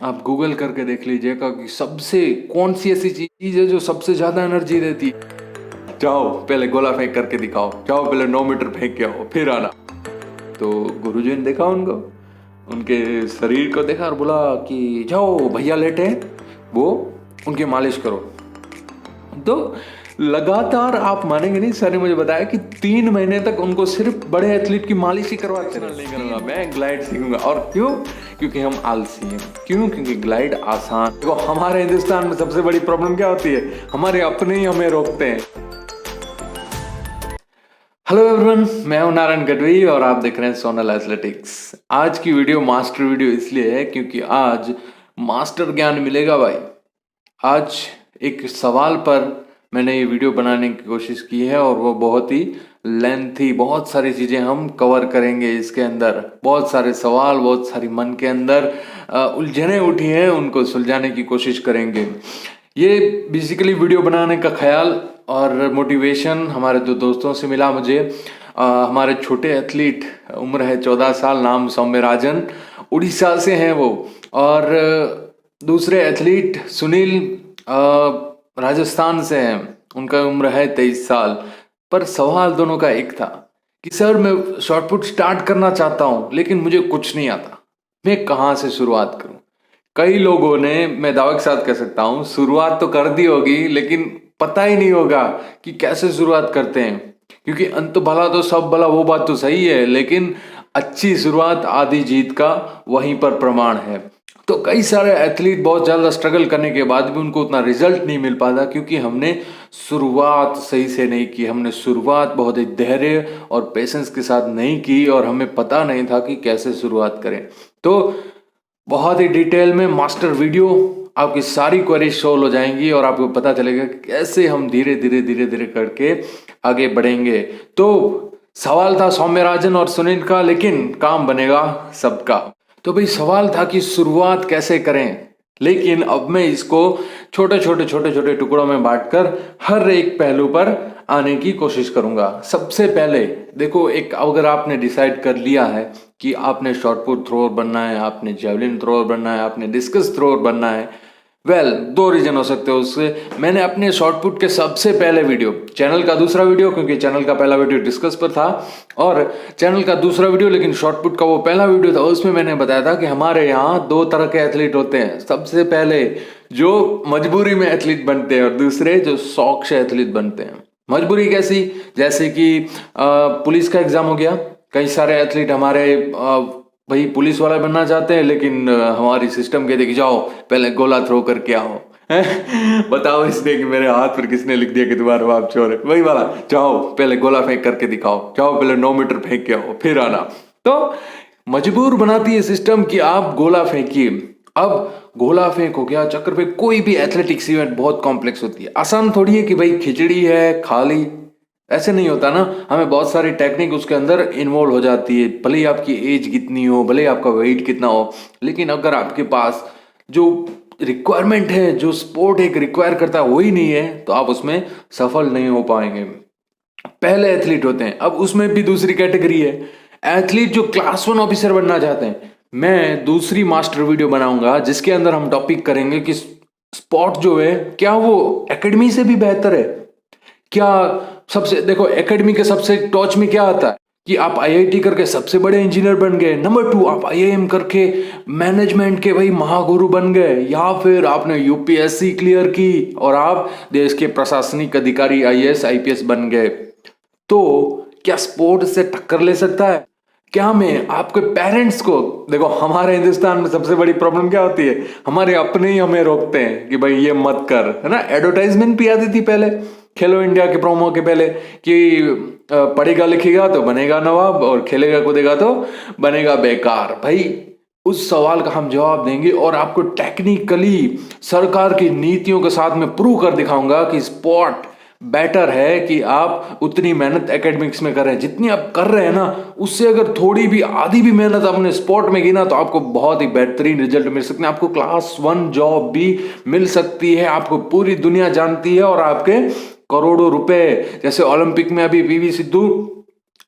आप गूगल करके देख लीजिएगा कि सबसे कौन सी ऐसी चीज है जो सबसे ज्यादा एनर्जी देती है। जाओ पहले गोला फेंक करके दिखाओ, जाओ पहले 9 मीटर फेंक के आओ फिर आना। तो गुरुजी ने देखा उनको, उनके शरीर को देखा और बोला कि जाओ भैया लेटे हैं, वो उनकी मालिश करो। तो लगातार आप मानेंगे नहीं, सर ने मुझे बताया कि 3 महीने तक उनको सिर्फ बड़े एथलीट की मालिश ही करवाते रहे। नहीं करूंगा मैं, ग्लाइड सीखूंगा। और क्यों? क्योंकि हम आलसी हैं। क्यों? क्योंकि ग्लाइड आसान। देखो हमारे हिंदुस्तान में सबसे बड़ी प्रॉब्लम क्या होती है, हमारे अपने ही हमें रोकते हैं। हेलो एवरीवन, मैं हूं नारायण गढ़वी और आप देख रहे हैं सोनल एथलेटिक्स। आज की वीडियो मास्टर वीडियो इसलिए है क्योंकि आज मास्टर ज्ञान मिलेगा भाई। आज एक सवाल पर मैंने ये वीडियो बनाने की कोशिश की है और वो बहुत ही लेंथी, बहुत सारी चीज़ें हम कवर करेंगे इसके अंदर। बहुत सारे सवाल, बहुत सारी मन के अंदर उलझने उठी हैं, उनको सुलझाने की कोशिश करेंगे। ये बेसिकली वीडियो बनाने का ख्याल और मोटिवेशन हमारे दो दोस्तों से मिला मुझे। हमारे छोटे एथलीट, उम्र है 14 साल, नाम सौम्यराजन, उड़ीसा से हैं वो। और दूसरे एथलीट सुनील राजस्थान से हैं, उनका उम्र है 23 साल। पर सवाल दोनों का एक था कि सर मैं शॉटपुट स्टार्ट करना चाहता हूं लेकिन मुझे कुछ नहीं आता, मैं कहाँ से शुरुआत करूं। कई लोगों ने, मैं दावे के साथ कह सकता हूं, शुरुआत तो कर दी होगी लेकिन पता ही नहीं होगा कि कैसे शुरुआत करते हैं। क्योंकि अंत भला तो सब भला, वो बात तो सही है, लेकिन अच्छी शुरुआत आधी जीत का वहीं पर प्रमाण है। तो कई सारे एथलीट बहुत ज़्यादा स्ट्रगल करने के बाद भी उनको उतना रिजल्ट नहीं मिल पाता क्योंकि हमने शुरुआत सही से नहीं की। हमने शुरुआत बहुत ही धैर्य और पेशेंस के साथ नहीं की और हमें पता नहीं था कि कैसे शुरुआत करें। तो बहुत ही डिटेल में मास्टर वीडियो, आपकी सारी क्वेरीज सॉल्व हो जाएंगी और आपको पता चलेगा कि कैसे हम धीरे धीरे करके आगे बढ़ेंगे। तो सवाल था सौम्यराजन और सुनील का, लेकिन काम बनेगा सबका। तो भाई सवाल था कि शुरुआत कैसे करें, लेकिन अब मैं इसको छोटे छोटे टुकड़ों में बांटकर हर एक पहलू पर आने की कोशिश करूंगा। सबसे पहले देखो, एक अगर आपने डिसाइड कर लिया है कि आपने शॉटपुट थ्रोअर बनना है, आपने जेवलिन थ्रोअर बनना है, आपने डिस्कस थ्रोअर बनना है, दो रीजन हो सकते हो उससे। मैंने अपने शॉटपुट के सबसे पहले वीडियो, चैनल का दूसरा वीडियो, क्योंकि चैनल का पहला वीडियो डिस्कस पर था और चैनल का दूसरा वीडियो लेकिन शॉटपुट का वो पहला वीडियो था, उसमें मैंने बताया था कि हमारे यहाँ 2 तरह के एथलीट होते हैं। सबसे पहले जो मजबूरी में एथलीट बनते हैं और दूसरे जो शौक से एथलीट बनते हैं। मजबूरी कैसी? जैसे कि पुलिस का एग्जाम हो गया, कई सारे एथलीट हमारे भाई पुलिस वाला बनना चाहते हैं लेकिन हमारी सिस्टम कहते कि जाओ पहले गोला थ्रो करके आओ। बताओ इसने कि मेरे हाथ पर किसने लिख दिया कि तुम्हारा बाप चोर है? वही वाला, जाओ पहले गोला फेंक करके दिखाओ, जाओ पहले 9 मीटर फेंक के आओ फिर आना। तो मजबूर बनाती है सिस्टम कि आप गोला फेंकिए। अब गोला फेंक हो गया, चक्कर पे कोई भी एथलेटिक्स इवेंट बहुत कॉम्प्लेक्स होती है। आसान थोड़ी है कि भाई खिचड़ी है खा ली, ऐसे नहीं होता ना। हमें बहुत सारी टेक्निक उसके अंदर इन्वॉल्व हो जाती है, भले ही आपकी एज कितनी हो, भले ही आपका वेट कितना हो, लेकिन अगर आपके पास जो रिक्वायरमेंट है, जो स्पोर्ट एक रिक्वायर करता है वही नहीं है, तो आप उसमें सफल नहीं हो पाएंगे। पहले एथलीट होते हैं, अब उसमें भी दूसरी कैटेगरी है, एथलीट जो क्लास 1 ऑफिसर बनना चाहते हैं। मैं दूसरी मास्टर वीडियो बनाऊंगा जिसके अंदर हम टॉपिक करेंगे कि स्पोर्ट जो है क्या वो एकेडमी से भी बेहतर है क्या। सबसे देखो, एकेडमी के सबसे टॉच में क्या आता है कि आप आईआईटी करके सबसे बड़े इंजीनियर बन गए, नंबर 2 आप आईआईएम करके मैनेजमेंट के भाई महागुरु बन गए, या फिर आपने यूपीएससी क्लियर की और आप देश के प्रशासनिक अधिकारी आईएएस आईपीएस बन गए। तो क्या स्पोर्ट से टक्कर ले सकता है? क्या मैं आपके पेरेंट्स को, देखो हमारे हिंदुस्तान में सबसे बड़ी प्रॉब्लम क्या होती है, हमारे अपने ही हमें रोकते हैं कि भाई ये मत कर, है ना। एडवर्टाइजमेंट भी आती थी पहले खेलो इंडिया के प्रोमो के पहले कि पढ़ेगा लिखेगा तो बनेगा नवाब और खेलेगा कूदेगा तो बनेगा बेकार। भाई उस सवाल का हम जवाब देंगे और आपको टेक्निकली सरकार की नीतियों के साथ में प्रूव कर दिखाऊंगा कि स्पोर्ट बेटर है कि आप उतनी मेहनत एकेडमिक्स में करें जितनी आप कर रहे हैं ना, उससे अगर थोड़ी भी आधी भी मेहनत अपने स्पोर्ट में की ना तो आपको बहुत ही बेहतरीन रिजल्ट मिल सकते हैं। आपको क्लास 1 जॉब भी मिल सकती है, आपको पूरी दुनिया जानती है और आपके करोड़ों रुपए, जैसे ओलंपिक में अभी पीवी सिद्धू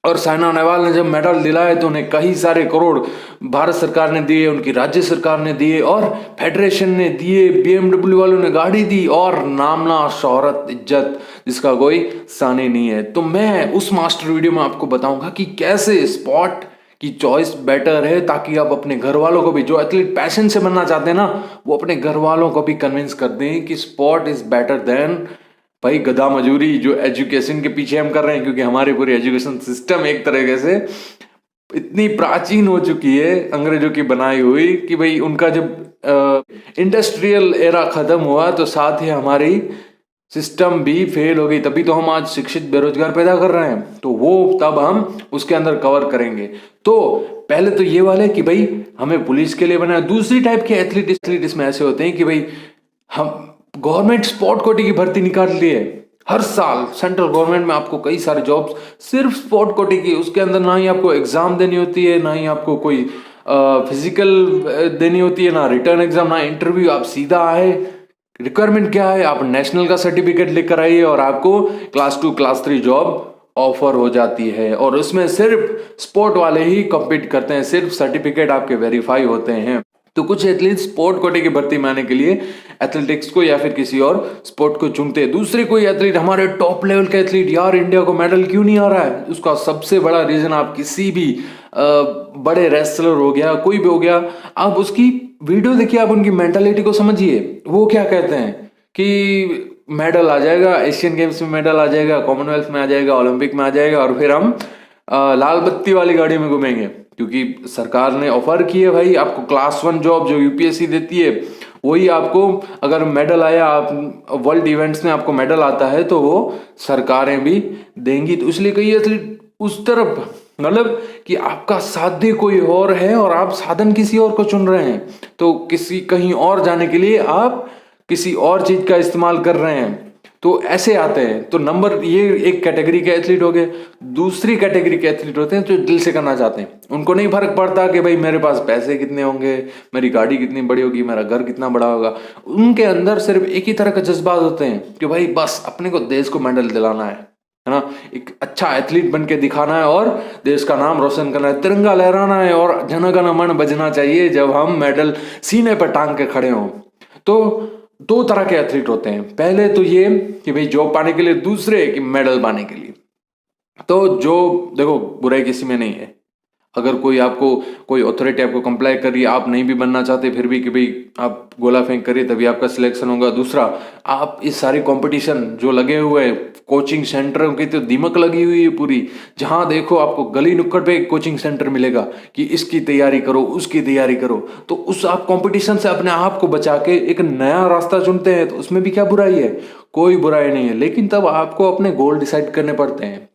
और साइना नेहवाल ने जब मेडल दिलाए तो उन्हें कई सारे करोड़ भारत सरकार ने दिए, उनकी राज्य सरकार ने दिए और फेडरेशन ने दिए, BMW वालों ने गाड़ी दी और नामना शोहरत इज्जत जिसका कोई सानी नहीं है। तो मैं उस मास्टर वीडियो में आपको बताऊंगा कि कैसे स्पोर्ट की चॉइस बेटर है, ताकि आप अपने घर वालों को भी, जो एथलीट पैशन से बनना चाहते हैं ना, वो अपने घर वालों को भी कन्विंस कर दें कि स्पोर्ट इज बेटर देन भाई गधा मजूरी जो एजुकेशन के पीछे हम कर रहे हैं। क्योंकि हमारी पूरी एजुकेशन सिस्टम एक तरीके से इतनी प्राचीन हो चुकी है, अंग्रेजों की बनाई हुई, कि भाई उनका जब इंडस्ट्रियल एरा खत्म हुआ तो साथ ही हमारी सिस्टम भी फेल हो गई। तभी तो हम आज शिक्षित बेरोजगार पैदा कर रहे हैं। तो वो तब हम उसके अंदर कवर करेंगे। तो पहले तो ये वाले कि भाई हमें पुलिस के लिए बनाया। दूसरी टाइप के एथलीट इसमें ऐसे होते हैं कि भाई हम गवर्नमेंट स्पोर्ट कोटे की भर्ती निकालती है हर साल। सेंट्रल गवर्नमेंट में आपको कई सारे जॉब्स सिर्फ स्पोर्ट कोटे की, उसके अंदर ना ही आपको एग्जाम देनी होती है, ना ही आपको कोई फिजिकल देनी होती है, ना रिटर्न एग्जाम, ना इंटरव्यू। आप सीधा आए, रिक्वायरमेंट क्या है, आप नेशनल का सर्टिफिकेट लेकर आइए और आपको क्लास 2 क्लास 3 जॉब ऑफर हो जाती है। और उसमें सिर्फ स्पोर्ट वाले ही कम्पीट करते हैं, सिर्फ सर्टिफिकेट आपके वेरीफाई होते हैं। तो कुछ एथलीट स्पोर्ट कोटे की भर्ती में आने के लिए एथलेटिक्स को या फिर किसी और स्पोर्ट को चुनते हैं। दूसरे कोई एथलीट, हमारे टॉप लेवल के एथलीट, यार इंडिया को मेडल क्यों नहीं आ रहा है, उसका सबसे बड़ा रीजन, आप किसी भी बड़े रेसलर हो गया, कोई भी हो गया, आप उसकी वीडियो देखिए, आप उनकी मेंटालिटी को समझिए। वो क्या कहते हैं कि मेडल आ जाएगा, एशियन गेम्स में मेडल आ जाएगा, कॉमनवेल्थ में आ जाएगा, ओलंपिक में आ जाएगा और फिर हम लाल बत्ती वाली गाड़ी में घूमेंगे। क्योंकि सरकार ने ऑफर की है भाई, आपको क्लास 1 जॉब जो यूपीएससी देती है वही आपको, अगर मेडल आया, आप वर्ल्ड इवेंट्स में आपको मेडल आता है तो वो सरकारें भी देंगी। तो इसलिए कई एथलीट उस तरफ, मतलब कि आपका साध्य कोई और है और आप साधन किसी और को चुन रहे हैं, तो किसी कहीं और जाने के लिए आप किसी और चीज का इस्तेमाल कर रहे हैं। तो ऐसे आते हैं। तो नंबर, ये एक कैटेगरी के एथलीट हो गए। दूसरी कैटेगरी के एथलीट होते हैं जो दिल से करना चाहते हैं, उनको नहीं फर्क पड़ता कि भाई मेरे पास पैसे कितने होंगे, मेरी गाड़ी कितनी बड़ी होगी, मेरा घर कितना बड़ा होगा। उनके अंदर सिर्फ एक ही तरह के जज्बात होते हैं कि भाई बस अपने को देश को मेडल दिलाना है ना, एक अच्छा एथलीट बन के दिखाना है और देश का नाम रोशन करना है, तिरंगा लहराना है और जन गण मन बजना चाहिए जब हम मेडल सीने पर टांग के खड़े हों। तो 2 तरह के एथलीट होते हैं। पहले तो ये कि भाई जॉब पाने के लिए, दूसरे कि मेडल पाने के लिए। तो जो देखो, बुराई किसी में नहीं है। अगर कोई आपको, कोई अथॉरिटी आपको कंप्लाई कर रही है, आप नहीं भी बनना चाहते फिर भी कि भाई आप गोला फेंक करिए तभी आपका सिलेक्शन होगा। दूसरा, आप इस सारे कंपटीशन जो लगे हुए हैं, कोचिंग सेंटरों की तो दिमक लगी हुई है पूरी, जहां देखो आपको गली नुक्कड़ पे एक कोचिंग सेंटर मिलेगा कि इसकी तैयारी करो, उसकी तैयारी करो। तो उस आप कंपटीशन से अपने आप को बचा के एक नया रास्ता चुनते हैं, तो उसमें भी क्या बुराई है? कोई बुराई नहीं है। लेकिन तब आपको अपने गोल डिसाइड करने पड़ते हैं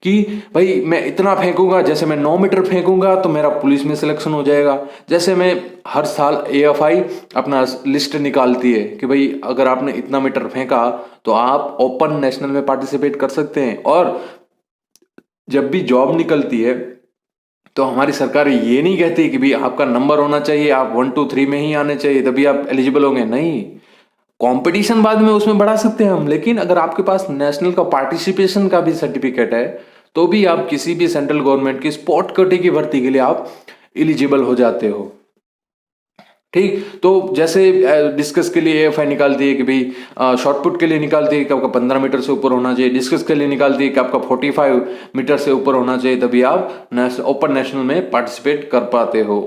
कि भाई मैं इतना फेंकूंगा, जैसे मैं 9 मीटर फेंकूंगा तो मेरा पुलिस में सिलेक्शन हो जाएगा। जैसे मैं हर साल AFI अपना लिस्ट निकालती है कि भाई अगर आपने इतना मीटर फेंका तो आप ओपन नेशनल में पार्टिसिपेट कर सकते हैं। और जब भी जॉब निकलती है तो हमारी सरकार ये नहीं कहती कि भाई आपका नंबर होना चाहिए, आप 1 2 3 में ही आने चाहिए तभी आप एलिजिबल होंगे। नहीं, कंपटीशन बाद में उसमें बढ़ा सकते हैं हम, लेकिन अगर आपके पास नेशनल का पार्टिसिपेशन का भी सर्टिफिकेट है तो भी आप किसी भी सेंट्रल गवर्नमेंट की स्पोर्ट कोटे की भर्ती के लिए आप एलिजिबल हो जाते हो। ठीक, तो जैसे डिस्कस के लिए AFI निकालती है कि भाई शॉर्टपुट के लिए निकालती है कि आपका 15 मीटर से ऊपर होना चाहिए, डिस्कस के लिए निकालती है कि आपका 45 मीटर से ऊपर होना चाहिए, तभी आप ओपन नेशनल में पार्टिसिपेट कर पाते हो।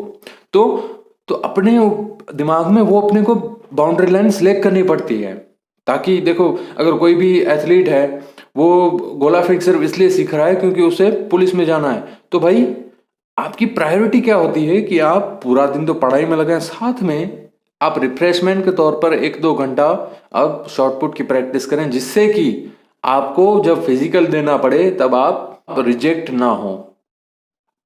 तो अपने दिमाग में वो अपने को बाउंड्री लाइन सिलेक्ट करनी पड़ती है, ताकि देखो अगर कोई भी एथलीट है वो गोला फेंक सिर्फ इसलिए सीख रहा है क्योंकि उसे पुलिस में जाना है, तो भाई आपकी प्रायोरिटी क्या होती है कि आप पूरा दिन तो पढ़ाई में लगाएं, साथ में आप रिफ्रेशमेंट के तौर पर 1-2 घंटा अब शॉर्टपुट की प्रैक्टिस करें, जिससे कि आपको जब फिजिकल देना पड़े तब आप रिजेक्ट ना हो।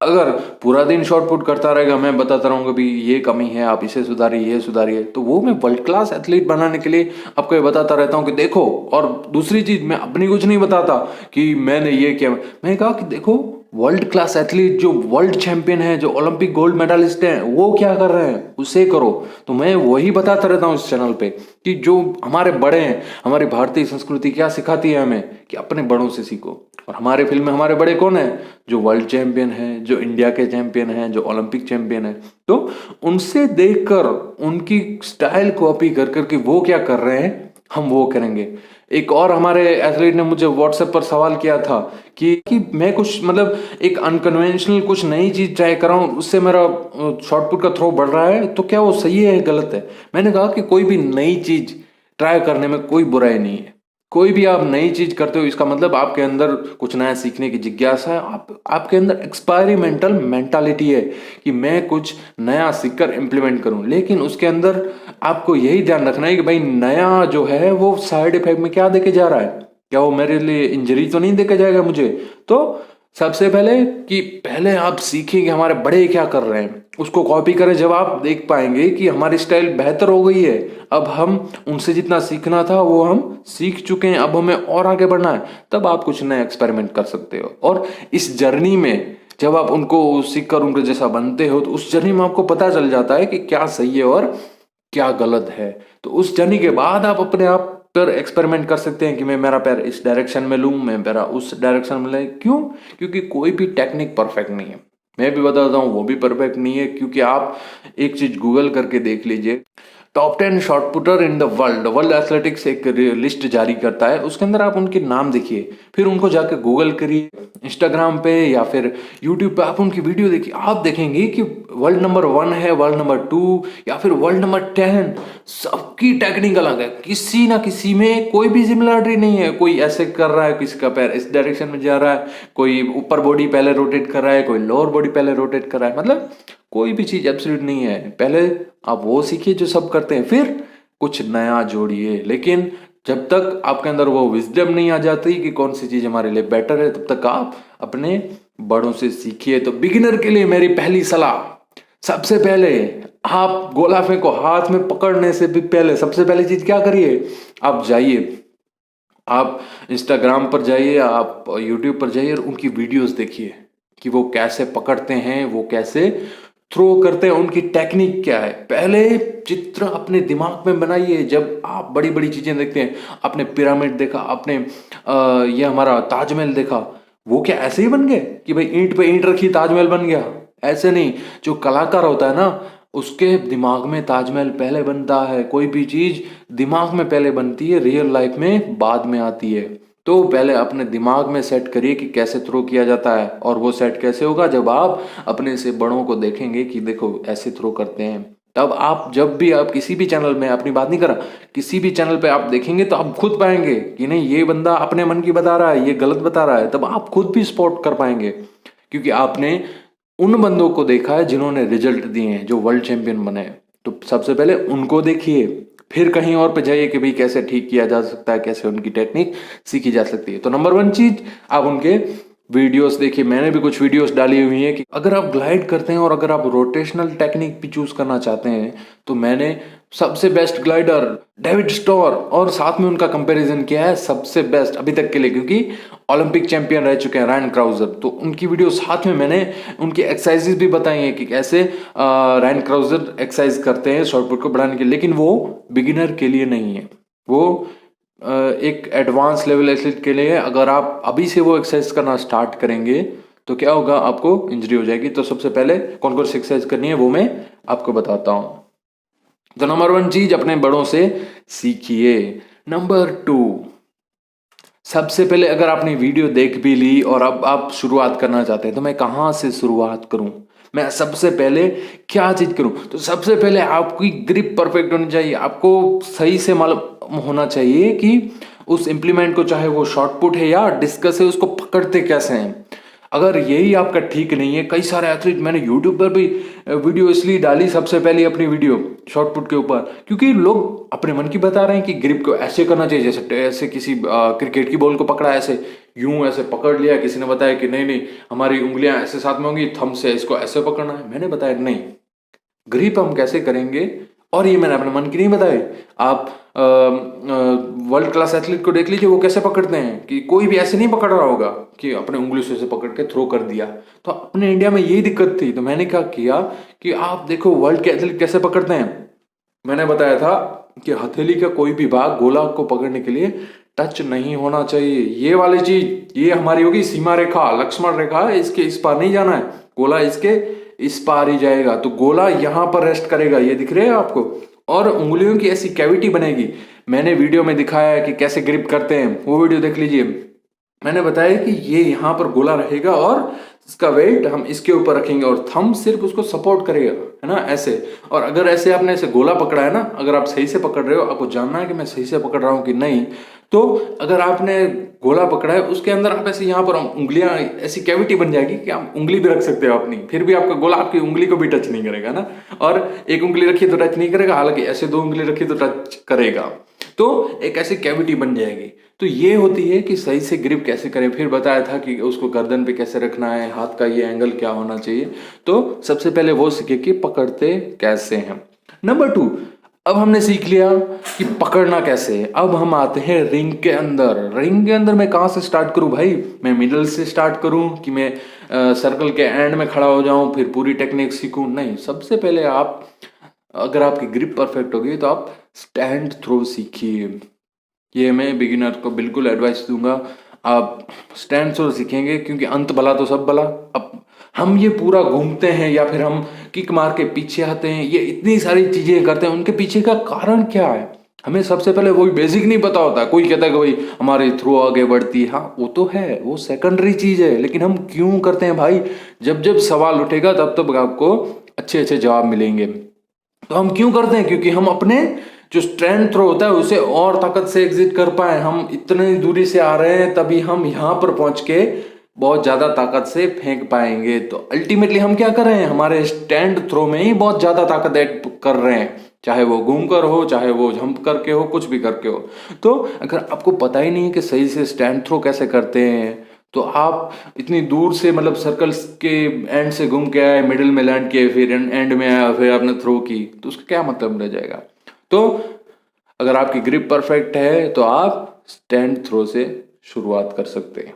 अगर पूरा दिन शॉर्टपुट करता रहेगा, मैं बताता रहूंगा भी ये कमी है, आप इसे सुधारिए, ये सुधारिए, तो वो मैं वर्ल्ड क्लास एथलीट बनाने के लिए आपको ये बताता रहता हूँ कि देखो। और दूसरी चीज, मैं अपनी कुछ नहीं बताता कि मैंने ये किया, मैं कहा कि देखो वर्ल्ड क्लास एथलीट जो वर्ल्ड चैंपियन है, जो ओलंपिक गोल्ड मेडलिस्ट हैं, वो क्या कर रहे हैं उसे करो। तो मैं वही बताता रहता हूँ इस चैनल पे कि जो हमारे बड़े हैं, हमारी भारतीय संस्कृति क्या सिखाती है हमें कि अपने बड़ों से सीखो। और हमारे फिल्म में हमारे बड़े कौन है? जो वर्ल्ड चैंपियन है, जो इंडिया के चैंपियन है, जो ओलंपिक चैंपियन है। तो उनसे देखकर उनकी स्टाइल कॉपी कर करके वो क्या कर रहे हैं हम वो करेंगे। एक और हमारे एथलीट ने मुझे व्हाट्सएप पर सवाल किया था कि मैं कुछ मतलब एक अनकन्वेंशनल कुछ नई चीज ट्राई कर रहा हूँ, उससे मेरा शॉर्टपुट का थ्रो बढ़ रहा है, तो क्या वो सही है गलत है? मैंने कहा कि कोई भी नई चीज ट्राई करने में कोई बुराई नहीं है। कोई भी आप नई चीज करते हो इसका मतलब आपके अंदर कुछ नया सीखने की जिज्ञासा है, आपके अंदर एक्सपेरिमेंटल मेंटालिटी है कि मैं कुछ नया सीखकर इंप्लीमेंट करूं। लेकिन उसके अंदर आपको यही ध्यान रखना है कि भाई नया जो है वो साइड इफेक्ट में क्या देके जा रहा है, क्या वो मेरे लिए इंजरी तो नहीं देके जाएगा मुझे। तो सबसे पहले आप सीखें कि हमारे बड़े क्या कर रहे हैं, उसको कॉपी करें। जब आप देख पाएंगे कि हमारी स्टाइल बेहतर हो गई है, अब हम उनसे जितना सीखना था वो हम सीख चुके हैं, अब हमें और आगे बढ़ना है, तब आप कुछ नया एक्सपेरिमेंट कर सकते हो। और इस जर्नी में जब आप उनको सीख कर उनके जैसा बनते हो तो उस जर्नी में आपको पता चल जाता है कि क्या सही है और क्या गलत है। तो उस जर्नी के बाद आप अपने आप पर एक्सपेरिमेंट कर सकते हैं कि मैं मेरा पैर इस डायरेक्शन में लूं, मैं मेरा उस डायरेक्शन में ले। क्यों? क्योंकि कोई भी टेक्निक परफेक्ट नहीं है। मैं भी बताता हूँ वो भी परफेक्ट नहीं है, क्योंकि आप एक चीज गूगल करके देख लीजिए, top 10 shot putter in the world athletics एक लिस्ट जारी करता है, उसके अंदर आप उनके नाम देखिए, फिर उनको जाकर गूगल करिए, इंस्टाग्राम पे या फिर यूट्यूब पे आप उनकी वीडियो देखिए। आप देखेंगे कि वर्ल्ड नंबर 1 है, वर्ल्ड नंबर 2 या फिर वर्ल्ड नंबर 10, सबकी टेक्निक अलग है, किसी ना किसी में कोई भी सिमिलरिटी नहीं है। कोई ऐसे कर रहा है, किसी का पैर इस डायरेक्शन में जा रहा है, कोई ऊपर बॉडी पहले रोटेट कर रहा है, कोई लोअर बॉडी पहले रोटेट कर रहा है। मतलब कोई भी चीज एब्सोल्यूट नहीं है। पहले आप वो सीखिए जो सब करते हैं, फिर कुछ नया जोड़िए। लेकिन जब तक आपके अंदर वो विजडम नहीं आ जाती कि कौन सी चीज हमारे लिए बेटर है, तब तक आप अपने बड़ों से सीखिए। तो बिगिनर के लिए मेरी पहली सलाह, सबसे पहले आप गोला फेंको, हाथ में पकड़ने से भी पहले सबसे पहली चीज क्या करिए, आप जाइए, आप इंस्टाग्राम पर जाइए, आप यूट्यूब पर जाइए और उनकी वीडियोस देखिए कि वो कैसे पकड़ते हैं, वो कैसे थ्रो करते हैं, उनकी टेक्निक क्या है। पहले चित्र अपने दिमाग में बनाइए। जब आप बड़ी बड़ी चीजें देखते हैं, आपने पिरामिड देखा, आपने ये हमारा ताजमहल देखा, वो क्या ऐसे ही बन गए कि भाई ईंट पे ईंट रखी ताजमहल बन गया? ऐसे नहीं। जो कलाकार होता है ना, उसके दिमाग में ताजमहल पहले बनता है। कोई भी चीज दिमाग में पहले बनती है, रियल लाइफ में बाद में आती है। तो पहले अपने दिमाग में सेट करिए कि कैसे थ्रो किया जाता है, और वो सेट कैसे होगा जब आप अपने से बड़ों को देखेंगे कि देखो ऐसे थ्रो करते हैं। तब आप जब भी आप किसी भी चैनल में, अपनी बात नहीं कर रहा, किसी भी चैनल पे आप देखेंगे तो आप खुद पाएंगे कि नहीं ये बंदा अपने मन की बता रहा है, ये गलत बता रहा है। तब आप खुद भी स्पॉट कर पाएंगे, क्योंकि आपने उन बंदों को देखा है जिन्होंने रिजल्ट दिए हैं, जो वर्ल्ड चैंपियन बने। तो सबसे पहले उनको देखिए, फिर कहीं और पे जाइए कि भाई कैसे ठीक किया जा सकता है, कैसे उनकी टेक्निक सीखी जा सकती है। तो नंबर 1 चीज, आप उनके वीडियोस देखिए। मैंने भी कुछ वीडियोस डाली हुई हैं कि अगर आप ग्लाइड करते हैं और अगर आप रोटेशनल टेक्निक भी चूज करना चाहते हैं, तो मैंने सबसे बेस्ट ग्लाइडर डेविड स्टोर और साथ में उनका कंपैरिजन किया है सबसे बेस्ट अभी तक के लिए, क्योंकि ओलंपिक चैंपियन रह चुके हैं रायन क्राउजर। तो उनकी वीडियो साथ में मैंने उनकी एक्सरसाइजेस भी बताई हैं कि कैसे रायन क्राउजर एक्सरसाइज करते हैं शॉर्टपुट को बढ़ाने के लिए। लेकिन वो बिगिनर के लिए नहीं है, वो एक एडवांस लेवल एथलीट के लिए है। अगर आप अभी से वो एक्सरसाइज करना स्टार्ट करेंगे तो क्या होगा, आपको इंजरी हो जाएगी। तो सबसे पहले कौन कौन सी एक्सरसाइज करनी है वो मैं आपको बताता हूं। तो नंबर 1 चीज, अपने बड़ों से सीखिए। नंबर 2, सबसे पहले अगर आपने वीडियो देख भी ली और अब आप शुरुआत करना चाहते हैं, तो मैं कहां से शुरुआत करूं, मैं सबसे पहले क्या चीज करूं? तो सबसे पहले आपकी ग्रिप परफेक्ट होनी चाहिए। आपको सही से मालूम होना चाहिए कि उस इंप्लीमेंट को, चाहे वो शॉर्टपुट है या डिस्कस है, उसको पकड़ते कैसे हैं। अगर यही आपका ठीक नहीं है, कई सारे एथलीट, मैंने यूट्यूब पर भी वीडियो इसलिए डाली सबसे पहले अपनी वीडियो शॉर्टपुट के ऊपर, क्योंकि लोग अपने मन की बता रहे हैं कि ग्रिप को ऐसे करना चाहिए, जैसे ऐसे किसी क्रिकेट की बॉल को पकड़ा ऐसे यूं ऐसे पकड़ लिया। किसी ने बताया कि नहीं नहीं, हमारी उंगलियां ऐसे साथ में होंगी, थंब से इसको ऐसे पकड़ना है। मैंने बताया नहीं, ग्रिप हम कैसे करेंगे और ये मैंने अपने मन की नहीं बताई। आप वर्ल्ड क्लास एथलीट को देख लीजिए, वो कैसे पकड़ते हैं कि कोई भी ऐसे नहीं पकड़ रहा होगा कि अपने उंगली से पकड़ के थ्रो कर दिया। तो अपने इंडिया में यही दिक्कत थी। तो मैंने क्या किया कि आप देखो वर्ल्ड के एथलीट कैसे पकड़ते हैं। मैंने बताया था कि हथेली का कोई भी भाग गोला को पकड़ने के लिए टच नहीं होना चाहिए। ये वाली चीज, ये हमारी होगी सीमा रेखा, लक्ष्मण रेखा, इसके इस पार नहीं जाना है, गोला इसके इस पार ही जाएगा। तो गोला यहां पर रेस्ट करेगा, ये दिख रहे हैं आपको, और उंगलियों की ऐसी कैविटी बनेगी। मैंने वीडियो में दिखाया है कि कैसे ग्रिप करते हैं, वो वीडियो देख लीजिए। मैंने बताया कि ये यहां पर गोला रहेगा और इसका वेट हम इसके ऊपर रखेंगे और थंब सिर्फ उसको सपोर्ट करेगा, है ना, ऐसे। और अगर ऐसे आपने ऐसे गोला पकड़ा है ना, अगर आप सही से पकड़ रहे हो, आपको जानना है कि मैं सही से पकड़ रहा हूं कि नहीं, तो अगर आपने गोला पकड़ा है उसके अंदर आप ऐसे यहाँ पर उंगलियां, ऐसी कैविटी बन जाएगी कि आप उंगली भी रख सकते हो अपनी, फिर भी आपका गोला आपकी उंगली को भी टच नहीं करेगा ना। और एक उंगली रखी तो टच नहीं करेगा, हालांकि ऐसे दो उंगली रखी तो टच करेगा। तो एक ऐसी कैविटी बन जाएगी। तो ये होती है कि सही से ग्रिप कैसे करें। फिर बताया था कि उसको गर्दन पे कैसे रखना है, हाथ का ये एंगल क्या होना चाहिए। तो सबसे पहले वो सीखे कि पकड़ते कैसे हैं। नंबर 2, अब हमने सीख लिया कि पकड़ना कैसे है। अब हम आते हैं रिंग के अंदर। रिंग के अंदर मैं कहाँ से स्टार्ट करूं भाई? मैं मिडल से स्टार्ट करूं कि मैं सर्कल के एंड में खड़ा हो जाऊं फिर पूरी टेक्निक सीखूं? नहीं, सबसे पहले आप, अगर आपकी ग्रिप परफेक्ट होगी तो आप स्टैंड थ्रो सीखिए। ये मैं बिगिनर को बिल्कुल एडवाइस दूंगा। आप स्टैंड थ्रो सीखेंगे क्योंकि अंत भला तो सब भला। अब हम ये पूरा घूमते हैं या फिर हम किक मार के पीछे आते हैं, ये इतनी सारी चीजें करते हैं, उनके पीछे का कारण क्या है हमें सबसे पहले वही बेसिक नहीं पता होता। कोई कहता है कि भाई हमारी थ्रो आगे बढ़ती है, हाँ वो तो है, वो सेकेंडरी चीज है, लेकिन हम क्यों करते हैं भाई? जब जब सवाल उठेगा तब तब आपको अच्छे अच्छे जवाब मिलेंगे। तो हम क्यों करते हैं? क्योंकि हम अपने जो स्ट्रेंथ थ्रो होता है उसे और ताकत से एग्जिट कर पाए। हम इतनी दूरी से आ रहे हैं तभी हम यहां पर पहुंच के बहुत ज्यादा ताकत से फेंक पाएंगे। तो अल्टीमेटली हम क्या कर रहे हैं? हमारे स्टैंड थ्रो में ही बहुत ज्यादा ताकत ऐड कर रहे हैं, चाहे वो घूम कर हो, चाहे वो जंप करके हो, कुछ भी करके हो। तो अगर आपको पता ही नहीं है कि सही से स्टैंड थ्रो कैसे करते हैं, तो आप इतनी दूर से, मतलब सर्कल्स के एंड से घूम के आए, मिडिल में लैंड किए, फिर एंड में आया, फिर आपने थ्रो की, तो उसका क्या मतलब रह जाएगा? तो अगर आपकी ग्रिप परफेक्ट है तो आप स्टैंड थ्रो से शुरुआत कर सकते हैं।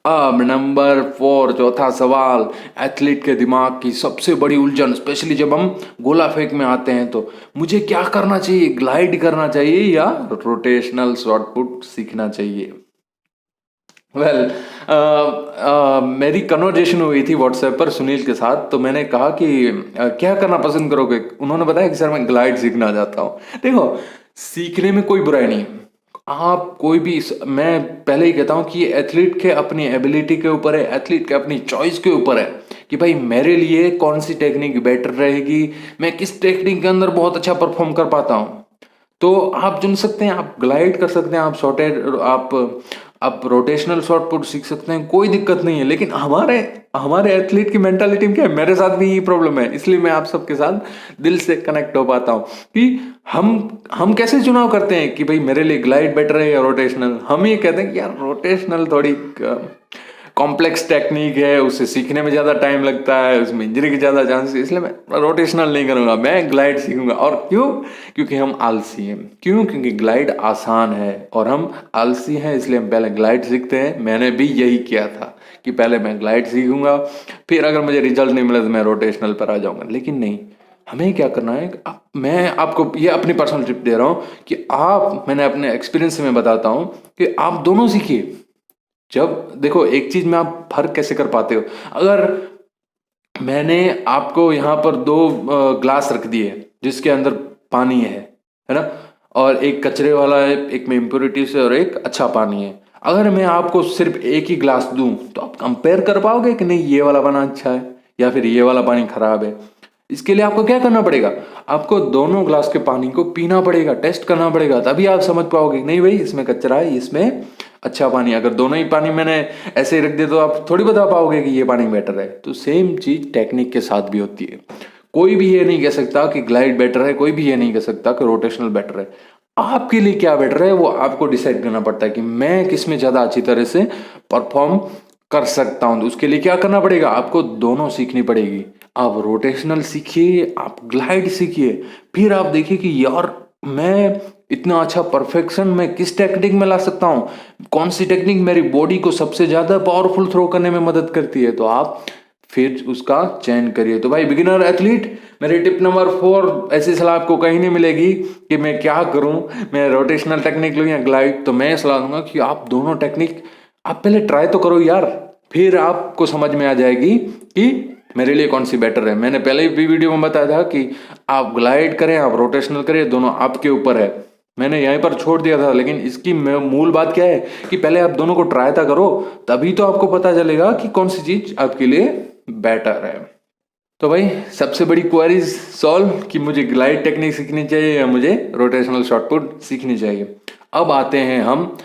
अब नंबर 4, चौथा सवाल, एथलीट के दिमाग की सबसे बड़ी उलझन, स्पेशली जब हम गोला फेंक में आते हैं, तो मुझे क्या करना चाहिए? ग्लाइड करना चाहिए या रोटेशनल शॉट पुट सीखना चाहिए? मेरी कन्वर्जेशन हुई थी व्हाट्सएप पर सुनील के साथ। तो मैंने कहा कि क्या करना पसंद करोगे? उन्होंने बताया कि सर मैं ग्लाइड सीखना चाहता हूँ। देखो, सीखने में कोई बुराई नहीं है। आप कोई भी, मैं पहले ही कहता हूं कि एथलीट के अपनी एबिलिटी के ऊपर है, एथलीट के अपनी चॉइस के ऊपर है कि भाई मेरे लिए कौन सी टेक्निक बेटर रहेगी, मैं किस टेक्निक के अंदर बहुत अच्छा परफॉर्म कर पाता हूं। तो आप चुन सकते हैं, आप ग्लाइड कर सकते हैं, आप शॉर्टेड, आप रोटेशनल शॉट पुट सीख सकते हैं, कोई दिक्कत नहीं है। लेकिन हमारे एथलीट की मेंटालिटी में क्या है, मेरे साथ भी यही प्रॉब्लम है, इसलिए मैं आप सबके साथ दिल से कनेक्ट हो पाता हूं कि हम कैसे चुनाव करते हैं कि भाई मेरे लिए ग्लाइड बेटर है या रोटेशनल। हम ये कहते हैं कि यार रोटेशनल थोड़ी कॉम्प्लेक्स टेक्निक है, उसे सीखने में ज्यादा टाइम लगता है, उसमें इंजरी के ज्यादा चांसेस, इसलिए मैं रोटेशनल नहीं करूंगा, मैं ग्लाइड सीखूंगा। और क्यों? क्योंकि हम आलसी हैं। क्यों? क्योंकि ग्लाइड आसान है और हम आलसी हैं, इसलिए हम पहले ग्लाइड सीखते हैं। मैंने भी यही किया था कि पहले मैं ग्लाइड सीखूंगा, फिर अगर मुझे रिजल्ट नहीं मिला तो मैं रोटेशनल पर आ जाऊंगा। लेकिन नहीं, हमें क्या करना है, मैं आपको ये अपनी पर्सनल टिप दे रहा हूं कि मैंने अपने एक्सपीरियंस से मैं बताता हूं कि आप दोनों सीखिए। जब देखो, एक चीज में आप फर्क कैसे कर पाते हो, अगर मैंने आपको यहाँ पर 2 ग्लास रख दिए जिसके अंदर पानी है ना, और एक कचरे वाला है, एक में इम्प्योरिटीज है और एक अच्छा पानी है। अगर मैं आपको सिर्फ एक ही ग्लास दूं तो आप कंपेयर कर पाओगे कि नहीं ये वाला पानी अच्छा है या फिर ये वाला पानी खराब है? इसके लिए आपको क्या करना पड़ेगा? आपको दोनों ग्लास के पानी को पीना पड़ेगा, टेस्ट करना पड़ेगा, तभी आप समझ पाओगे नहीं भाई इसमें कचरा है, इसमें अच्छा पानी। अगर दोनों ही पानी मैंने ऐसे ही रख दिया तो आप थोड़ी बता पाओगे कि ये पानी बेटर है। तो सेम चीज टेक्निक के साथ भी होती है। कोई भी ये नहीं कह सकता कि ग्लाइड बेटर है, कोई भी ये नहीं कह सकता कि रोटेशनल बेटर है। आपके लिए क्या बेटर है वो आपको डिसाइड करना पड़ता है कि मैं किसमें ज्यादा अच्छी तरह से परफॉर्म कर सकता हूं। तो उसके लिए क्या करना पड़ेगा? आपको दोनों सीखनी पड़ेगी। आप रोटेशनल सीखिए, आप ग्लाइड सीखिए, फिर आप देखिए कि यार मैं इतना अच्छा परफेक्शन मैं किस टेक्निक में ला सकता हूँ, कौन सी टेक्निक मेरी बॉडी को सबसे ज्यादा पावरफुल थ्रो करने में मदद करती है, तो आप फिर उसका चयन करिए। तो भाई बिगिनर एथलीट, मेरी टिप नंबर 4, ऐसी सलाह आपको कहीं नहीं मिलेगी कि मैं क्या करूं, मैं रोटेशनल टेक्निक लूं या ग्लाइड। तो मैं सलाह दूंगा कि आप दोनों टेक्निक आप पहले ट्राई तो करो यार, फिर आपको समझ में आ जाएगी कि मेरे लिए कौन सी बेटर है। मैंने पहले भी वीडियो में बताया था कि आप ग्लाइड करें, आप रोटेशनल करें, दोनों आपके ऊपर है। मैंने यहीं पर छोड़ दिया था, लेकिन इसकी मूल बात क्या है कि पहले आप दोनों को ट्राई तो करो, तभी तो आपको पता चलेगा कि कौन सी चीज आपके लिए बेटर है। तो भाई सबसे बड़ी क्वेरीज सॉल्व कि मुझे ग्लाइड टेक्निक सीखनी चाहिए या मुझे रोटेशनल शॉटपुट सीखनी चाहिए। अब आते हैं हम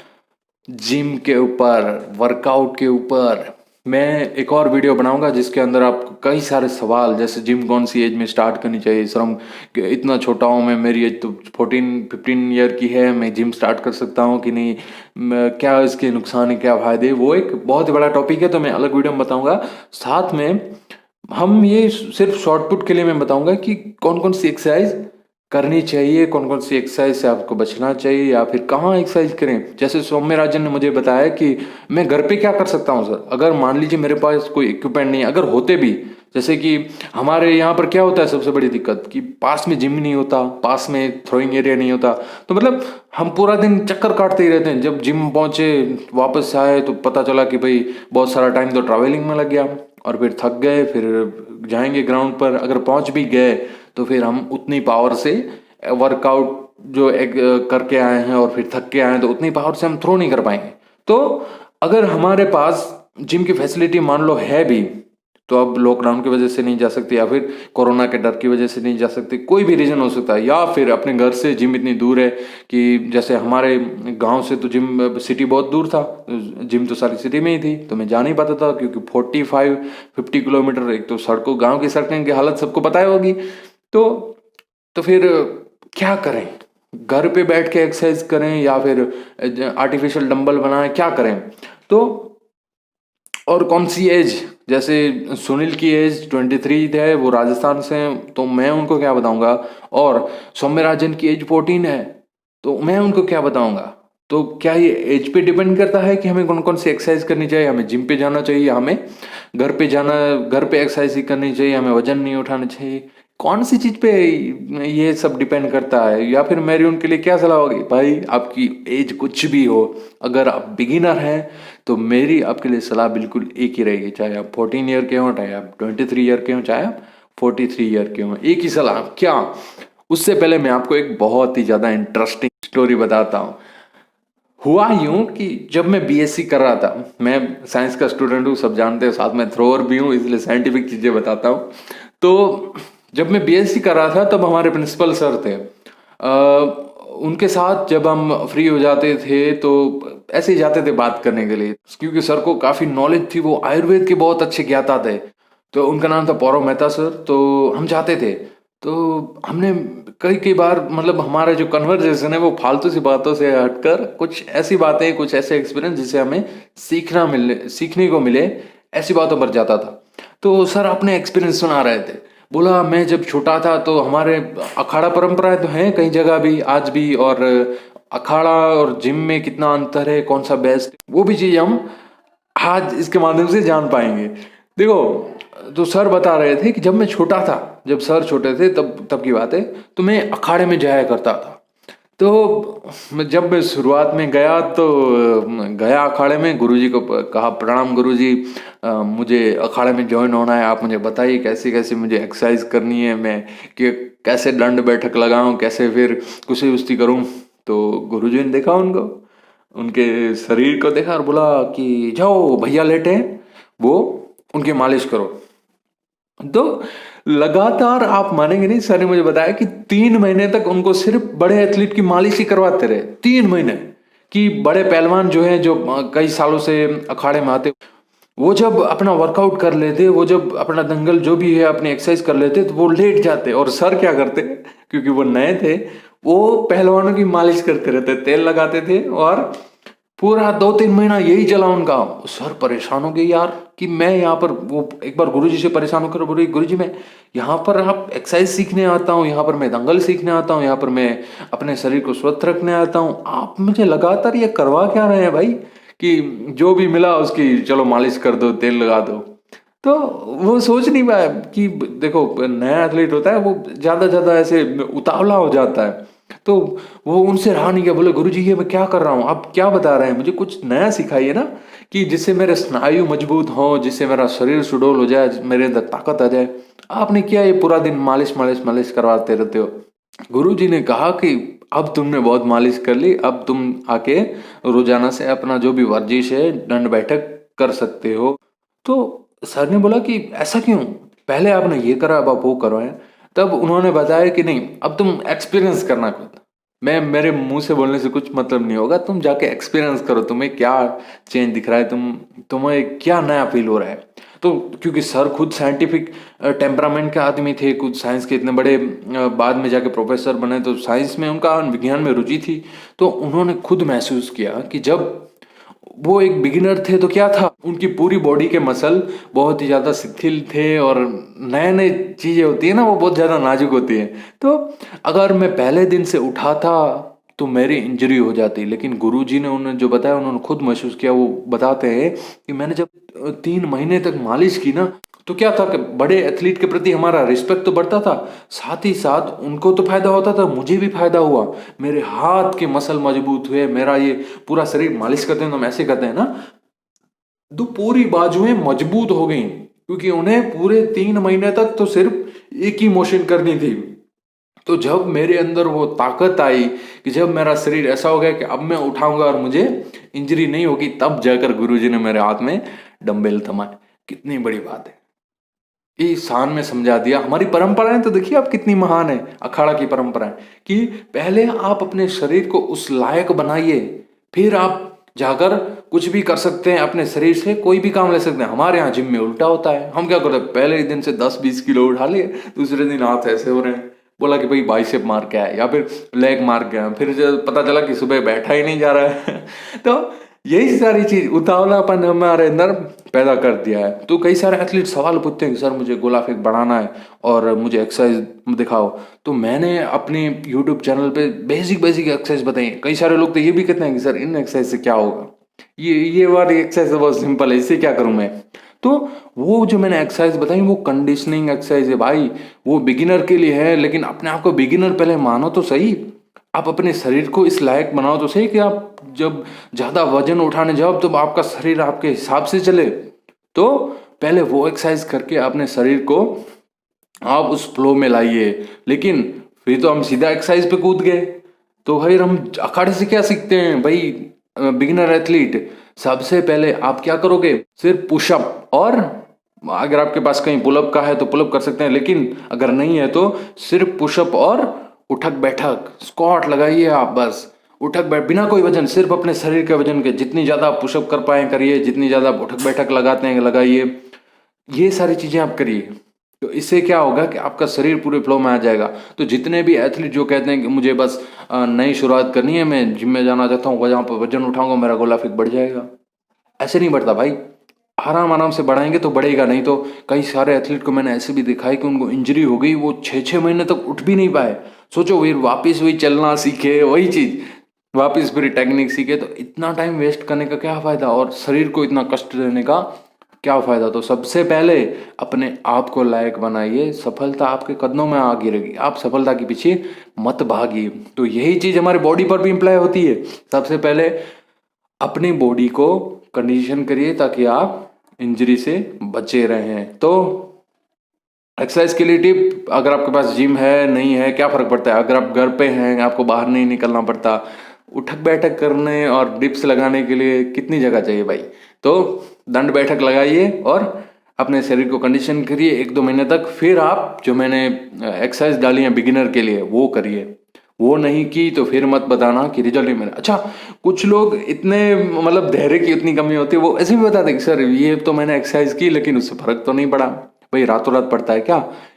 जिम के ऊपर, वर्कआउट के ऊपर। मैं एक और वीडियो बनाऊंगा जिसके अंदर आपको कई सारे सवाल, जैसे जिम कौन सी एज में स्टार्ट करनी चाहिए, सर हम इतना छोटा हूँ मैं, मेरी एज तो 14-15 ईयर की है, मैं जिम स्टार्ट कर सकता हूँ कि नहीं, क्या इसके नुकसान है, क्या फायदे, वो एक बहुत ही बड़ा टॉपिक है, तो मैं अलग वीडियो में बताऊंगा। साथ में हम ये सिर्फ शॉर्टपुट के लिए मैं बताऊंगा कि कौन कौन सी एक्सरसाइज करनी चाहिए, कौन कौन सी एक्सरसाइज से आपको बचना चाहिए, या फिर कहाँ एक्सरसाइज करें। जैसे सौम्य राजन ने मुझे बताया कि मैं घर पे क्या कर सकता हूँ सर, अगर मान लीजिए मेरे पास कोई इक्विपमेंट नहीं है, अगर होते भी, जैसे कि हमारे यहाँ पर क्या होता है सबसे बड़ी दिक्कत कि पास में जिम नहीं होता, पास में थ्रोइंग एरिया नहीं होता, तो मतलब हम पूरा दिन चक्कर काटते ही रहते हैं। जब जिम पहुंचे वापस आए तो पता चला कि भाई बहुत सारा टाइम तो ट्रैवलिंग में लग गया, और फिर थक गए, फिर जाएंगे ग्राउंड पर, अगर पहुंच भी गए तो फिर हम उतनी पावर से वर्कआउट जो एक करके आए हैं और फिर थक के आए हैं, तो उतनी पावर से हम थ्रो नहीं कर पाएंगे। तो अगर हमारे पास जिम की फैसिलिटी मान लो है भी, तो अब लॉकडाउन की वजह से नहीं जा सकते, या फिर कोरोना के डर की वजह से नहीं जा सकते, कोई भी रीजन हो सकता है, या फिर अपने घर से जिम इतनी दूर है कि जैसे हमारे गांव से तो जिम सिटी बहुत दूर था, जिम तो सारी सिटी में ही थी, तो मैं जा नहीं पाता था, क्योंकि 45-50 किलोमीटर, एक तो सड़कों, गाँव की सड़कों की हालत सबको पता ही होगी। तो फिर क्या करें, घर पे बैठ के एक्सरसाइज करें या फिर आर्टिफिशियल डंबल बनाएं, क्या करें। तो और कौन सी एज, जैसे सुनील की एज 23 है, वो राजस्थान से हैं, तो मैं उनको क्या बताऊंगा, और सौम्य राजन की एज 14 है, तो मैं उनको क्या बताऊंगा। तो क्या ये एज पे डिपेंड करता है कि हमें कौन कौन सी एक्सरसाइज करनी चाहिए, हमें जिम पे जाना चाहिए, हमें घर पे जाना, घर पे एक्सरसाइज ही करनी चाहिए, हमें वजन नहीं उठाना चाहिए, कौन सी चीज पे ये सब डिपेंड करता है। या फिर मेरी उनके लिए क्या सलाह होगी, भाई आपकी एज कुछ भी हो, अगर आप बिगिनर हैं तो मेरी आपके लिए सलाह बिल्कुल एक ही रहेगी, चाहे आप 14 ईयर के हो, चाहे आप 23 ईयर के हो, चाहे आप 43 ईयर के हो, एक ही सलाह। क्या, उससे पहले मैं आपको एक बहुत ही ज्यादा इंटरेस्टिंग स्टोरी बताता हूँ। हुआ यूं कि जब मैं बीएससी कर रहा था, मैं साइंस का स्टूडेंट हूँ, सब जानते हैं, साथ में थ्रोअर भी हूँ, इसलिए साइंटिफिक चीजें बताता हूँ। तो जब मैं बीएससी कर रहा था तब हमारे प्रिंसिपल सर थे, उनके साथ जब हम फ्री हो जाते थे तो ऐसे ही जाते थे बात करने के लिए, क्योंकि सर को काफी नॉलेज थी, वो आयुर्वेद के बहुत अच्छे ज्ञाता थे। तो उनका नाम था पौरव मेहता सर। तो हम जाते थे, तो हमने कई कई बार, मतलब हमारा जो कन्वर्सेशन है वो फालतू सी बातों से हटकर कुछ ऐसी बातें, कुछ ऐसे एक्सपीरियंस जिससे हमें सीखने को मिले, ऐसी बातों पर जाता था। तो सर अपने एक्सपीरियंस सुना रहे थे। बोला मैं जब छोटा था तो हमारे अखाड़ा परंपराएं तो हैं कई जगह भी आज भी, और अखाड़ा और जिम में कितना अंतर है, कौन सा बेस्ट, वो भी चीज हम आज इसके माध्यम से जान पाएंगे। देखो, तो सर बता रहे थे कि जब मैं छोटा था, जब सर छोटे थे तब की बात है, तो मैं अखाड़े में जाया करता था। तो जब मैं शुरुआत में गया तो गया अखाड़े में, गुरुजी को कहा प्रणाम गुरुजी, मुझे अखाड़े में ज्वाइन होना है, आप मुझे बताइए कैसे कैसे मुझे एक्सरसाइज करनी है, मैं कि कैसे दंड बैठक लगाऊं, कैसे फिर कुश्ती उस्ती करूं। तो गुरुजी ने देखा उनको, उनके शरीर को देखा और बोला कि जाओ भैया लेटे हैं, वो उनकी मालिश करो। तो लगातार, आप मानेंगे नहीं, सर ने मुझे बताया कि 3 महीने तक उनको सिर्फ बड़े एथलीट की मालिश ही करवाते रहे, 3 महीने। कि बड़े पहलवान जो हैं, जो कई सालों से अखाड़े में आते, वो जब अपना वर्कआउट कर लेते, वो जब अपना दंगल जो भी है अपनी एक्सरसाइज कर लेते, तो वो लेट जाते, और सर क्या करते, क्योंकि वो नए थे, वो पहलवानों की मालिश करते रहते, तेल लगाते थे, और पूरा 2-3 महीना यही चला उनका। सर परेशान हो गए, यार कि मैं यहाँ पर, वो एक बार गुरुजी से परेशान होकर बोले, गुरुजी मैं यहाँ पर आप एक्सरसाइज सीखने आता हूँ, यहाँ पर मैं दंगल सीखने आता हूँ, यहाँ पर मैं अपने शरीर को स्वस्थ रखने आता हूँ, आप मुझे लगातार ये करवा क्या रहे हैं भाई, कि जो भी मिला उसकी चलो मालिश कर दो, तेल लगा दो। तो वो सोच नहीं पाया कि देखो नया एथलीट होता है वो ज़्यादा ऐसे उतावला हो जाता है, तो वो उनसे रहा नहीं गया, बोले गुरुजी ये मैं क्या कर रहा हूँ, आप क्या बता रहे हैं, मुझे कुछ नया सिखाइए ना, कि जिससे मेरे स्नायु मजबूत हो, जिससे मेरा शरीर सुडौल हो जाए, मेरे अंदर ताकत आ जाए। आपने क्या ये पूरा दिन मालिश मालिश मालिश करवाते रहते हो। गुरुजी ने कहा कि अब तुमने बहुत मालिश कर ली, अब तुम आके रोजाना से अपना जो भी वर्जिश है दंड बैठक कर सकते हो। तो सर ने बोला कि ऐसा क्यों, पहले आपने ये करा अब आप वो करवाएं। तब उन्होंने बताया कि नहीं, अब तुम एक्सपीरियंस करना खुद, मैं मेरे मुंह से बोलने से कुछ मतलब नहीं होगा, तुम जाके एक्सपीरियंस करो, तुम्हें क्या चेंज दिख रहा है, तुम्हें क्या नया फील हो रहा है। तो क्योंकि सर खुद साइंटिफिक टेम्परामेंट के आदमी थे, कुछ साइंस के इतने बड़े, बाद में जाके प्रोफेसर बने, तो साइंस में उनका विज्ञान में रुचि थी। तो उन्होंने खुद महसूस किया कि जब वो एक बिगिनर थे तो क्या था, उनकी पूरी बॉडी के मसल बहुत ही ज़्यादा शिथिल थे, और नए नए चीज़ें होती है ना वो बहुत ज़्यादा नाजुक होती है। तो अगर मैं पहले दिन से उठा था तो मेरी इंजरी हो जाती, लेकिन गुरुजी ने उन्होंने जो बताया, उन्होंने खुद महसूस किया। वो बताते हैं कि मैंने जब 3 महीने तक मालिश की ना, तो क्या था कि बड़े एथलीट के प्रति हमारा रिस्पेक्ट तो बढ़ता था, साथ ही साथ उनको तो फायदा होता था, मुझे भी फायदा हुआ, मेरे हाथ के मसल मजबूत हुए, मेरा ये पूरा शरीर, मालिश करते हैं तो हम ऐसे करते हैं ना, तो पूरी बाजुएं मजबूत हो गई, क्योंकि उन्हें पूरे 3 महीने तक तो सिर्फ एक ही मोशन करनी थी। तो जब मेरे अंदर वो ताकत आई कि जब मेरा शरीर ऐसा हो गया कि अब मैं उठाऊंगा और मुझे इंजरी नहीं होगी, तब जाकर गुरुजी ने मेरे हाथ में डंबल थमाए। कितनी बड़ी बात है, ये शान में समझा दिया। हमारी परंपराएं तो देखिए आप कितनी महान है, अखाड़ा की परंपराएं, कि पहले आप अपने शरीर को उस लायक बनाइए, फिर आप जाकर कुछ भी कर सकते हैं, अपने शरीर से कोई भी काम ले सकते हैं। हमारे यहाँ जिम में उल्टा होता है, हम क्या करते हैं, पहले ही दिन से 10-20 किलो उठा लिए, दूसरे दिन हाथ ऐसे हो रहे हैं, बोला कि भाई बाइसेप मार के आया या फिर लेग मार के आया, फिर जब पता चला कि सुबह बैठा ही नहीं जा रहा है तो यही सारी चीज उतावलापन हमारे अंदर पैदा कर दिया है। तो कई सारे एथलीट सवाल पूछते हैं कि सर मुझे गोला फेंक बढ़ाना है और मुझे एक्सरसाइज दिखाओ। तो मैंने अपने यूट्यूब चैनल पे बेसिक एक्सरसाइज बताई। कई सारे लोग तो ये भी कहते हैं कि सर इन एक्सरसाइज से क्या होगा, ये वाली एक्सरसाइज तो बहुत सिंपल है, इससे क्या करूं मैं। तो वो जो मैंने एक्सरसाइज बताई वो कंडीशनिंग एक्सरसाइज है भाई, वो बिगिनर के लिए है, लेकिन अपने आप को बिगिनर पहले मानो तो सही, आप अपने शरीर को इस लायक बनाओ तो सही कि आप जब ज्यादा वजन उठाने जाओ तो आपका शरीर आपके हिसाब से चले। तो पहले वो एक्सरसाइज करके अपने शरीर को आप उस फ्लो में लाइए। लेकिन फिर तो हम सीधा एक्सरसाइज पे कूद गए, तो भाई हम अखाड़े से क्या सीखते हैं भाई, बिगिनर एथलीट सबसे पहले आप क्या करोगे, सिर्फ पुशअप, और अगर आपके पास कहीं पुलअप का है तो पुलअप कर सकते हैं, लेकिन अगर नहीं है तो सिर्फ पुशअप और उठक बैठक, स्क्वाट लगाइए आप, बस उठक बैठ बिना कोई वजन, सिर्फ अपने शरीर के वजन के, जितनी ज्यादा आप पुशअप कर पाए करिए, जितनी ज्यादा उठक बैठक लगाते हैं लगाइए, ये सारी चीजें आप करिए। तो इससे क्या होगा कि आपका शरीर पूरे फ्लो में आ जाएगा। तो जितने भी एथलीट जो कहते हैं कि मुझे बस नई शुरुआत करनी है, मैं जिम में जाना चाहता हूँ, वहां पर वजन उठाऊंगा मेरा गोला फेंक बढ़ जाएगा, ऐसे नहीं बढ़ता भाई। आराम से बढ़ाएंगे तो बढ़ेगा, नहीं तो कई सारे एथलीट को मैंने ऐसे भी देखा है कि उनको इंजरी हो गई, वो 6-6 महीने तक उठ भी नहीं पाए। सोचो फिर वापिस वही चलना सीखे, वही चीज वापिस फिर टेक्निक सीखे, तो इतना टाइम वेस्ट करने का क्या फायदा, और शरीर को इतना कष्ट देने का क्या फायदा। तो सबसे पहले अपने आप को लायक बनाइए, सफलता आपके कदमों में आ गिरेगी, आप सफलता के पीछे मत भागिए। तो यही चीज हमारे बॉडी पर भी इम्प्लाई होती है। सबसे पहले अपनी बॉडी को कंडीशन करिए ताकि आप इंजरी से बचे रहें। तो एक्सरसाइज के लिए टिप, अगर आपके पास जिम है नहीं है क्या फर्क पड़ता है, अगर आप घर पे हैं आपको बाहर नहीं निकलना पड़ता, उठक बैठक करने और डिप्स लगाने के लिए कितनी जगह चाहिए भाई। तो दंड बैठक लगाइए और अपने शरीर को कंडीशन करिए 1-2 महीने तक, फिर आप जो मैंने एक्सरसाइज डाली है बिगिनर के लिए वो करिए। वो नहीं की तो फिर मत बताना कि रिजल्ट नहीं मिला। अच्छा, कुछ लोग इतने मतलब धैर्य की उतनी कमी होती है, वो ऐसे भी बताते कि सर ये तो मैंने एक्सरसाइज की लेकिन उससे फर्क तो नहीं पड़ा। भाई रातों रात पड़ता है क्या,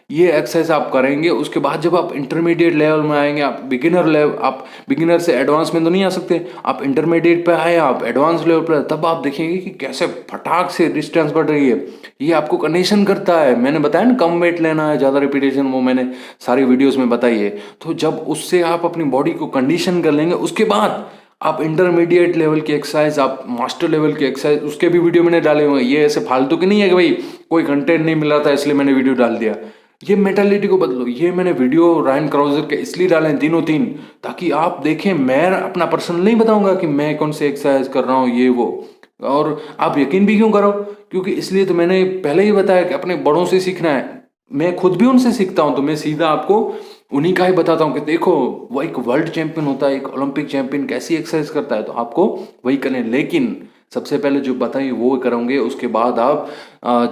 ये एक्सरसाइज आप करेंगे, उसके बाद जब आप इंटरमीडिएट लेवल में आएंगे, आप बिगिनर लेवल, आप बिगिनर से एडवांस में तो नहीं आ सकते, आप इंटरमीडिएट पे आए, आप एडवांस लेवल पर, तब आप देखेंगे कि कैसे फटाक से डिस्टेंस बढ़ रही है। ये आपको कंडीशन करता है। मैंने बताया ना, कम वेट लेना है, ज़्यादा रिपीटेशन, वो मैंने सारी वीडियोस में बताई है। तो जब उससे आप अपनी बॉडी को कंडीशन कर लेंगे, उसके बाद आप इंटरमीडिएट लेवल की एक्सरसाइज, आप मास्टर लेवल की एक्सरसाइज, उसके भी वीडियो मैंने डाले हुए हैं। ये ऐसे फालतू की नहीं है कि भाई कोई कंटेंट नहीं मिल रहा था इसलिए मैंने वीडियो डाल दिया। ये मेंटालिटी को बदलो। ये मैंने वीडियो रायन क्राउजर के इसलिए डाले हैं तीनों तीन, ताकि आप देखें। मैं अपना पर्सनल नहीं बताऊंगा कि मैं कौन से एक्सरसाइज कर रहा हूँ ये वो, और आप यकीन भी क्यों करो, क्योंकि इसलिए तो मैंने पहले ही बताया कि अपने बड़ों से सीखना है। मैं खुद भी उनसे सीखता हूं, तो मैं सीधा आपको उन्हीं का ही बताता हूं कि देखो वो एक वर्ल्ड चैंपियन होता है, एक ओलंपिक चैंपियन कैसी एक्सरसाइज करता है, तो आपको वही करने। लेकिन सबसे पहले जो बताइए वो करोगे, उसके बाद आप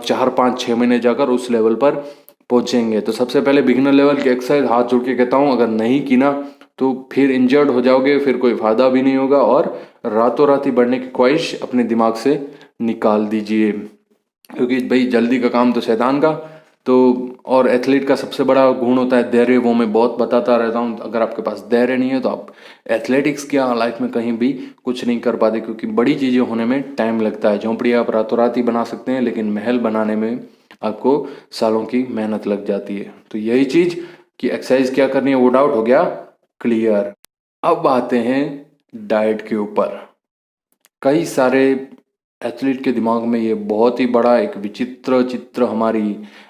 4 5 6 महीने जाकर उस लेवल पर पहुंचेंगे। तो सबसे पहले बिगिनर लेवल की एक्सरसाइज हाथ जोड़ के कहता हूँ, अगर नहीं की ना तो फिर इंजर्ड हो जाओगे, फिर कोई फायदा भी नहीं होगा, और रातों रात ही बढ़ने की ख्वाहिश अपने दिमाग से निकाल दीजिए, क्योंकि भाई जल्दी का काम तो शैतान का। तो और एथलीट का सबसे बड़ा गुण होता है धैर्य, वो मैं बहुत बताता रहता हूँ। अगर आपके पास धैर्य नहीं है तो आप एथलेटिक्स क्या लाइफ में कहीं भी कुछ नहीं कर पाते, क्योंकि बड़ी चीज़ें होने में टाइम लगता है। झोंपड़ी आप रातों रात ही बना सकते हैं, लेकिन महल बनाने में आपको सालों की मेहनत लग जाती है। तो यही चीज़ कि एक्सरसाइज क्या करनी है वो डाउट हो गया क्लियर। अब आते हैं डाइट के ऊपर। कई सारे एथलीट के दिमाग में ये बहुत ही बड़ा एक विचित्र चित्र हमारी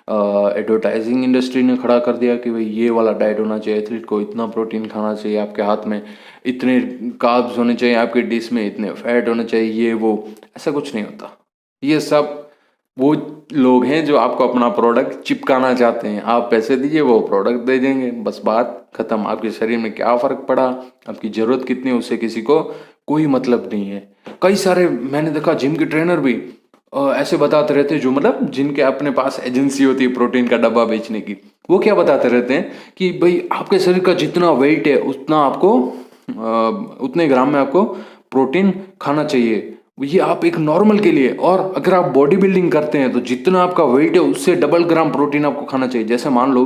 एडवर्टाइजिंग इंडस्ट्री ने खड़ा कर दिया कि भाई ये वाला डाइट होना चाहिए, एथलीट को इतना प्रोटीन खाना चाहिए, आपके हाथ में इतने कार्ब्स होने चाहिए, आपके डिश में इतने फैट होने चाहिए, ये वो। ऐसा कुछ नहीं होता। ये सब वो लोग हैं जो आपको अपना प्रोडक्ट चिपकाना चाहते हैं। आप पैसे दीजिए, वो प्रोडक्ट दे देंगे, बस बात खत्म। आपके शरीर में क्या फर्क पड़ा, आपकी जरूरत कितनी, उससे किसी को कोई मतलब नहीं है। कई सारे मैंने देखा जिम के ट्रेनर भी ऐसे बताते रहते हैं, जो मतलब जिनके अपने पास एजेंसी होती है प्रोटीन का डब्बा बेचने की। वो क्या बताते रहते हैं कि भाई आपके शरीर का जितना वेट है उतना आपको उतने ग्राम में आपको प्रोटीन खाना चाहिए। ये आप एक नॉर्मल के लिए, और अगर आप बॉडी बिल्डिंग करते हैं तो जितना आपका वेट है उससे डबल ग्राम प्रोटीन आपको खाना चाहिए। जैसे मान लो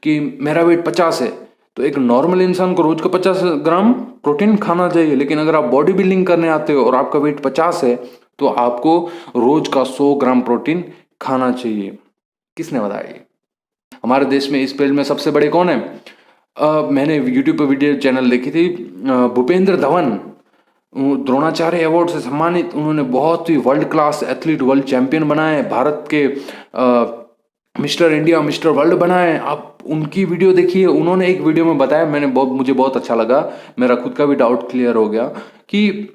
कि मेरा वेट 50 है, तो एक नॉर्मल इंसान को रोज का 50 ग्राम प्रोटीन खाना चाहिए। लेकिन अगर आप बॉडी बिल्डिंग करने आते हो और आपका वेट 50 है, तो आपको रोज का 100 ग्राम प्रोटीन खाना चाहिए। किसने बताया ये? हमारे देश में इस फील्ड में सबसे बड़े कौन है? मैंने यूट्यूब पर वीडियो चैनल देखी थी, भूपेंद्र धवन, द्रोणाचार्य अवार्ड से सम्मानित। उन्होंने बहुत ही world class athlete, world champion बनाए, भारत के मिस्टर इंडिया, मिस्टर वर्ल्ड बनाए। आप उनकी वीडियो देखिए। उन्होंने एक वीडियो में बताया, मुझे बहुत अच्छा लगा, मेरा खुद का भी डाउट क्लियर हो गया, कि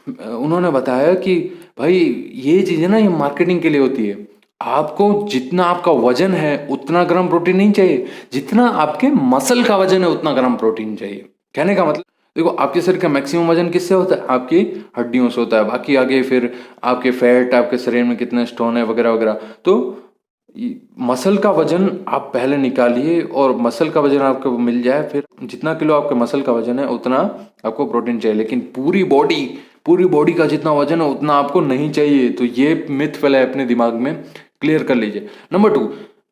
उन्होंने बताया कि भाई ये चीज़ है ना, ये मार्केटिंग के लिए होती है। आपको जितना आपका वजन है उतना ग्राम प्रोटीन नहीं चाहिए, जितना आपके मसल का वजन है उतना ग्राम प्रोटीन चाहिए। कहने का मतलब देखो, आपके शरीर का मैक्सिमम वजन किससे होता है? आपकी हड्डियों से होता है। बाकी आगे फिर आपके फैट, आपके शरीर में कितने स्टोन है वगैरह वगैरह। तो मसल का वजन आप पहले निकालिए, और मसल का वजन आपको मिल जाए, फिर जितना किलो आपके मसल का वजन है उतना आपको प्रोटीन चाहिए। लेकिन पूरी बॉडी का जितना वजन है उतना आपको नहीं चाहिए। तो ये मिथ फैला है अपने दिमाग में, क्लियर कर लीजिए। नंबर 2,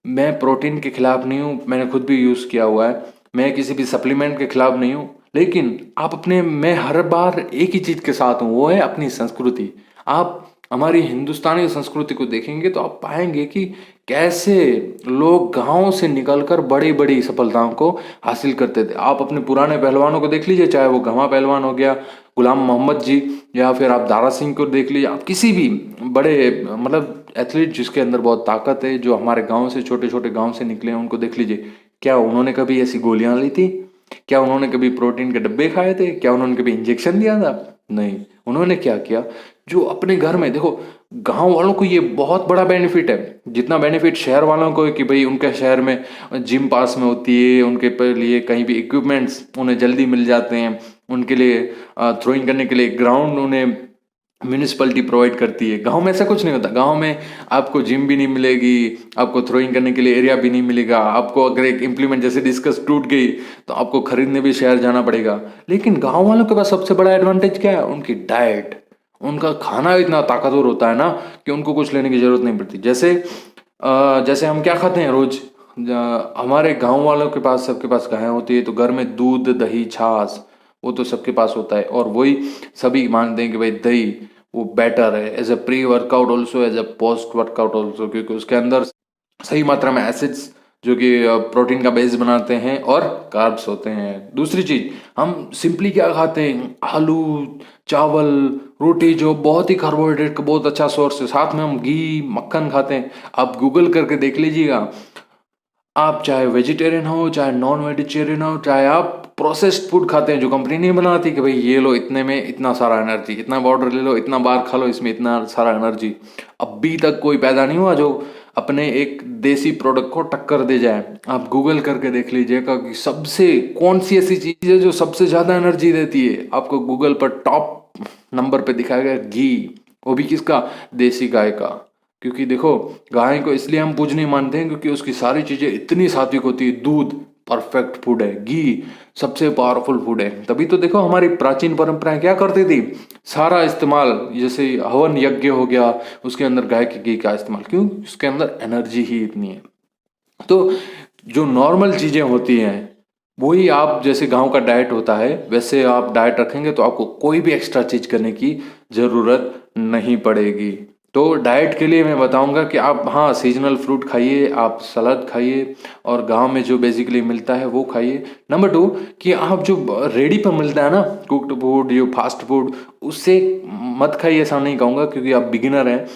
मैं प्रोटीन के खिलाफ नहीं हूँ, मैंने खुद भी यूज किया हुआ है। मैं किसी भी सप्लीमेंट के खिलाफ नहीं हूँ, लेकिन आप अपने, मैं हर बार एक ही चीज के साथ हूँ, वो है अपनी संस्कृति। आप हमारी हिंदुस्तानी संस्कृति को देखेंगे तो आप पाएंगे कि कैसे लोग गांव से निकलकर बड़ी बड़ी सफलताओं को हासिल करते थे। आप अपने पुराने पहलवानों को देख लीजिए, चाहे वो गमा पहलवान हो गया, गुलाम मोहम्मद जी, या फिर आप दारा सिंह को देख लीजिए। आप किसी भी बड़े मतलब एथलीट जिसके अंदर बहुत ताकत है, जो हमारे गांव से, छोटे छोटे गांव से निकले हैं, उनको देख लीजिए। क्या उन्होंने कभी ऐसी गोलियां ली थी? क्या उन्होंने कभी प्रोटीन के डब्बे खाए थे? क्या उन्होंने कभी इंजेक्शन दिया था? नहीं। उन्होंने क्या किया, जो अपने घर में, देखो गांव वालों को ये बहुत बड़ा बेनिफिट है, जितना बेनिफिट शहर वालों को है कि भाई उनके शहर में जिम पास में होती है, उनके लिए कहीं भी इक्विपमेंट्स उन्हें जल्दी मिल जाते हैं, उनके लिए थ्रोइंग करने के लिए ग्राउंड उन्हें म्यूनिसिपैलिटी प्रोवाइड करती है। गांव में ऐसा कुछ नहीं होता। गांव में आपको जिम भी नहीं मिलेगी, आपको थ्रोइंग करने के लिए एरिया भी नहीं मिलेगा, आपको अगर एक इम्प्लीमेंट जैसे डिस्कस टूट गई तो आपको खरीदने भी शहर जाना पड़ेगा। लेकिन गांव वालों के पास सबसे बड़ा एडवांटेज क्या है? उनकी डाइट। उनका खाना इतना ताकतवर होता है ना कि उनको कुछ लेने की जरूरत नहीं पड़ती। जैसे जैसे हम क्या खाते हैं रोज, हमारे गांव वालों के पास, सबके पास गायें होती है, तो घर में दूध दही छाछ वो तो सबके पास होता है, और वही सभी मानते हैं कि भाई दही वो बेटर है as a pre workout also, as a post workout also, क्योंकि उसके अंदर सही मात्रा में एसिड्स जो कि प्रोटीन का बेस बनाते हैं और कार्ब्स होते हैं। दूसरी चीज, हम सिंपली क्या खाते हैं, आलू चावल रोटी, जो बहुत ही कार्बोहाइड्रेट का बहुत अच्छा सोर्स है, साथ में हम घी मक्खन खाते हैं। आप गूगल करके देख लीजिएगा, आप चाहे वेजिटेरियन हो चाहे नॉन वेजिटेरियन हो, चाहे आप प्रोसेस्ड फूड खाते हैं जो कंपनी नहीं बनाती कि भाई ये लो इतने में इतना सारा एनर्जी, इतना पाउडर ले लो, इतना बार खा लो, इसमें इतना सारा एनर्जी, अभी तक कोई पैदा नहीं हुआ जो अपने एक देसी प्रोडक्ट को टक्कर दे जाए। आप गूगल करके देख लीजिएगा कि सबसे कौन सी ऐसी चीज है जो सबसे ज्यादा एनर्जी देती है, आपको गूगल पर टॉप नंबर पे दिखाएगा घी, वो भी किसका, देसी गाय का। क्योंकि देखो, गाय को इसलिए हम पूजनीय मानते हैं क्योंकि उसकी सारी चीजें इतनी सात्विक होती है, दूध परफेक्ट फूड है, घी सबसे पावरफुल फूड है। तभी तो देखो हमारी प्राचीन परंपराएं क्या करती थी, सारा इस्तेमाल, जैसे हवन यज्ञ हो गया उसके अंदर गाय के घी का इस्तेमाल, क्यों, उसके अंदर एनर्जी ही इतनी है। तो जो नॉर्मल चीजें होती हैं वही, आप जैसे गांव का डाइट होता है वैसे आप डाइट रखेंगे तो आपको कोई भी एक्स्ट्रा चीज करने की जरूरत नहीं पड़ेगी। तो डाइट के लिए मैं बताऊंगा कि आप, हाँ, सीजनल फ्रूट खाइए, आप सलाद खाइए, और गांव में जो बेसिकली मिलता है वो खाइए। नंबर 2 कि आप जो रेडी पर मिलता है ना कुक्ड फूड, जो फास्ट फूड, उससे मत खाइए, ऐसा नहीं कहूँगा, क्योंकि आप बिगिनर हैं,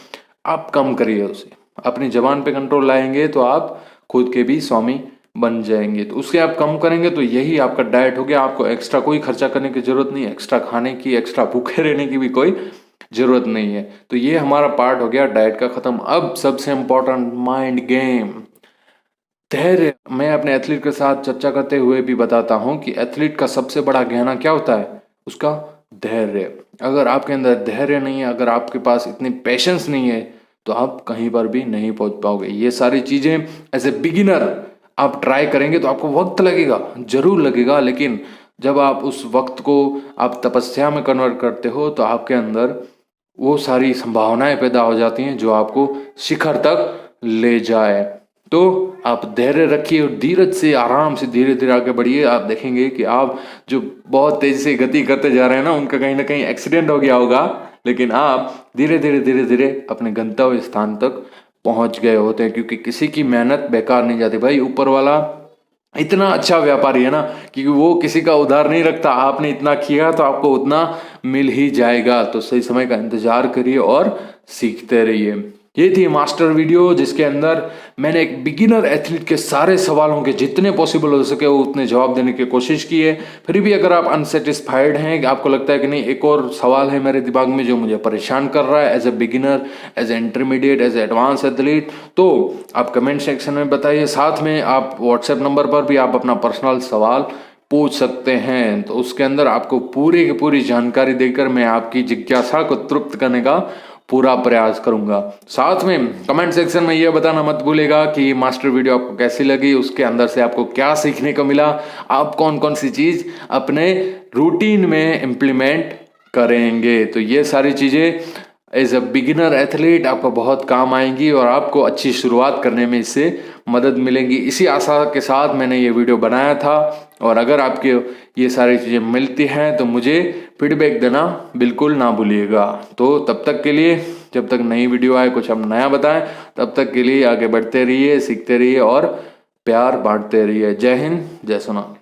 आप कम करिए उसे। अपनी जबान पे कंट्रोल लाएंगे तो आप खुद के भी स्वामी बन जाएंगे। तो उसके आप कम करेंगे तो यही आपका डाइट हो गया, आपको एक्स्ट्रा कोई खर्चा करने की जरूरत नहीं, एक्स्ट्रा खाने की, एक्स्ट्रा भूखे रहने की भी कोई जरूरत नहीं है। तो ये हमारा पार्ट हो गया डाइट का खत्म। अब सबसे इंपॉर्टेंट, माइंड गेम, धैर्य। मैं अपने एथलीट के साथ चर्चा करते हुए भी बताता हूं कि एथलीट का सबसे बड़ा गहना क्या होता है, उसका धैर्य। अगर आपके अंदर धैर्य नहीं है, अगर आपके पास इतनी पेशेंस नहीं है, तो आप कहीं पर भी नहीं पहुंच पाओगे। ये सारी चीजें एज ए बिगिनर आप ट्राई करेंगे तो आपको वक्त लगेगा, जरूर लगेगा, लेकिन जब आप उस वक्त को आप तपस्या में कन्वर्ट करते हो तो आपके अंदर वो सारी संभावनाएं पैदा हो जाती हैं जो आपको शिखर तक ले जाए। तो आप धैर्य रखिए और धीरज से, आराम से, धीरे धीरे आगे बढ़िए। आप देखेंगे कि आप जो बहुत तेजी से गति करते जा रहे हैं ना, उनका कहीं ना कहीं एक्सीडेंट हो गया होगा, लेकिन आप धीरे धीरे धीरे धीरे अपने गंतव्य स्थान तक पहुंच गए होते हैं, क्योंकि किसी की मेहनत बेकार नहीं जाती भाई। ऊपर वाला इतना अच्छा व्यापारी है ना कि वो किसी का उधार नहीं रखता, आपने इतना किया तो आपको उतना मिल ही जाएगा। तो सही समय का इंतजार करिए और सीखते रहिए। ये थी मास्टर वीडियो जिसके अंदर मैंने एक बिगिनर एथलीट के सारे सवालों के जितने पॉसिबल हो सके वो उतने जवाब देने की कोशिश की है। फिर भी अगर आप अनसेटिस्फाइड हैं, आपको लगता है कि नहीं एक और सवाल है मेरे दिमाग में जो मुझे परेशान कर रहा है as a beginner, as a intermediate, as a advance athlete, तो आप कमेंट सेक्शन में बताइए। साथ में आप व्हाट्सएप नंबर पर भी आप अपना पर्सनल सवाल पूछ सकते हैं, तो उसके अंदर आपको पूरी की पूरी जानकारी देकर मैं आपकी जिज्ञासा को तृप्त करने का पूरा प्रयास करूंगा। साथ में कमेंट सेक्शन में यह बताना मत भूलेगा कि मास्टर वीडियो आपको कैसी लगी, उसके अंदर से आपको क्या सीखने को मिला, आप कौन कौन सी चीज अपने रूटीन में इम्प्लीमेंट करेंगे। तो ये सारी चीजें एज अ बिगिनर एथलीट आपको बहुत काम आएंगी और आपको अच्छी शुरुआत करने में इससे मदद मिलेगी। इसी आशा के साथ मैंने ये वीडियो बनाया था, और अगर आपके ये सारी चीज़ें मिलती हैं तो मुझे फीडबैक देना बिल्कुल ना भूलिएगा। तो तब तक के लिए, जब तक नई वीडियो आए, कुछ हम नया बताएं, तब तक के लिए आगे बढ़ते रहिए, सीखते रहिए और प्यार बांटते रहिए। जय हिंद, जय सोनाल।